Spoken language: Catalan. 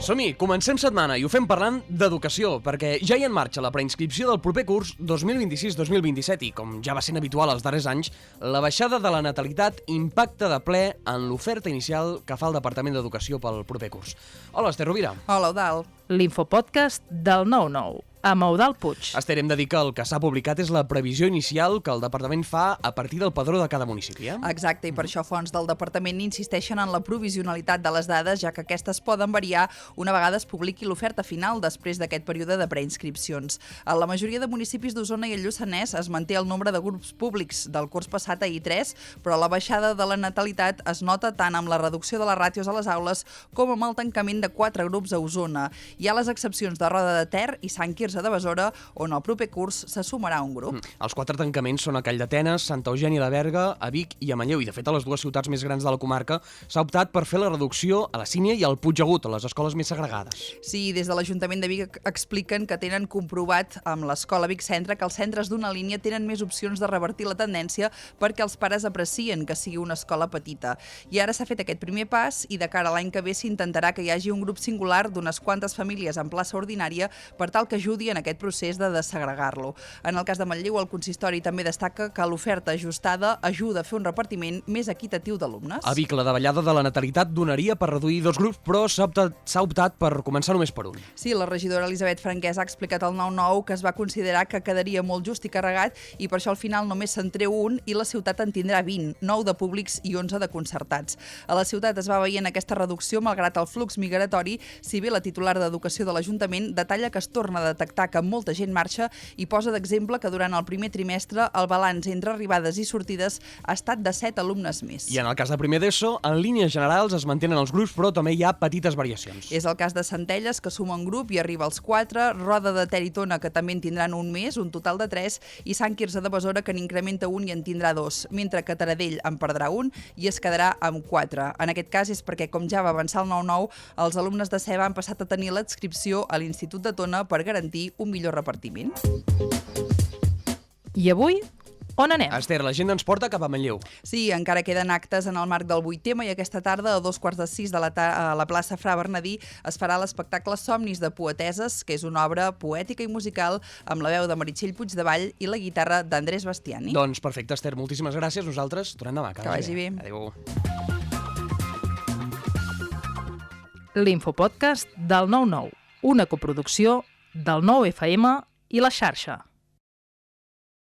Som-hi, comencem setmana i ho fem parlant d'educació, perquè ja hi ha en marxa la preinscripció del proper curs 2026-2027 i, com ja va sent habitual els darrers anys, la baixada de la natalitat impacta de ple en l'oferta inicial que fa el Departament d'Educació pel proper curs. Hola, Esther Rovira. Hola, Eudald. L'infopodcast del 9-9, amb Eudald Puig. Esther, hem de dir que el que s'ha publicat és la previsió inicial que el Departament fa a partir del padró de cada municipi. Exacte, i per això fonts del Departament insisteixen en la provisionalitat de les dades, ja que aquestes poden variar una vegada es publiqui l'oferta final després d'aquest període de preinscripcions. A la majoria de municipis d'Osona i el Lluçanès es manté el nombre de grups públics del curs passat a I3, però la baixada de la natalitat es nota tant amb la reducció de les ràtios a les aules com amb el tancament de 4 grups a Osona. Hi ha les excepcions de Roda de Ter i Sant Quirze de Besora, on el proper curs se sumarà un grup. Els 4 tancaments són a Calldetenes, Santa Eugènia de Berga, a Vic i a Manlleu, i de fet a les dues ciutats més grans de la comarca s'ha optat per fer la reducció a la Sínia i al Puigdegut, a les escoles més segregades. Sí, des de l'Ajuntament de Vic expliquen que tenen comprovat amb l'escola Vic Centre que els centres d'una línia tenen més opcions de revertir la tendència perquè els pares aprecien que sigui una escola petita. I ara s'ha fet aquest primer pas i de cara a l'any que ve s'intentarà que hi hagi un grup singular d'unes quantes famílies en plaça ordinària per tal que ajudi en aquest procés de desagregar-lo. En el cas de Manlleu, el consistori també destaca que l'oferta ajustada ajuda a fer un repartiment més equitatiu d'alumnes. A Vic, la davallada de la natalitat donaria per reduir 2 grups, però s'ha optat per començar només per un. Sí, la regidora Elisabet Franquès ha explicat al 9-9 que es va considerar que quedaria molt just i carregat i per això al final només se'n treu un i la ciutat en tindrà 20, 9 de públics i 11 de concertats. A la ciutat es va veient aquesta reducció malgrat el flux migratori, si bé la titular d'Educació de l'Ajuntament detalla que es torna a detectar que molta gent marxa i posa d'exemple que durant el primer trimestre el balanç entre arribades i sortides ha estat de 7 alumnes més. I en el cas de primer d'ESO, en línies generals es mantenen els grups, però també hi ha petites variacions. És el cas de Centelles, que suma un grup i arriba als 4, Roda de Ter i Tona, que també en tindran un més, un total de 3, i Sant Quirze de Besora, que n'incrementa un i en tindrà 2, mentre que Taradell en perdrà un i es quedarà amb 4. En aquest cas és perquè, com ja va avançar el 9-9, els alumnes de CEBA han passat a tenir l'adscripció a l'Institut de Tona per garantir un millor repartiment. I avui, on anem? Esther, l'agenda ens porta cap a Manlleu. Sí, encara queden actes en el marc del 8M i aquesta tarda a 2:45 de a la plaça Fra Bernadí es farà l'espectacle Somnis de Poeteses, que és una obra poètica i musical amb la veu de Meritxell Puigdevall i la guitarra d'Andrés Bastiani. Doncs perfecte, Esther, moltíssimes gràcies. Nosaltres tornem demà. Que vagi bé. Adéu. L'infopodcast del 9-9, una coproducció del 9FM i La Xarxa.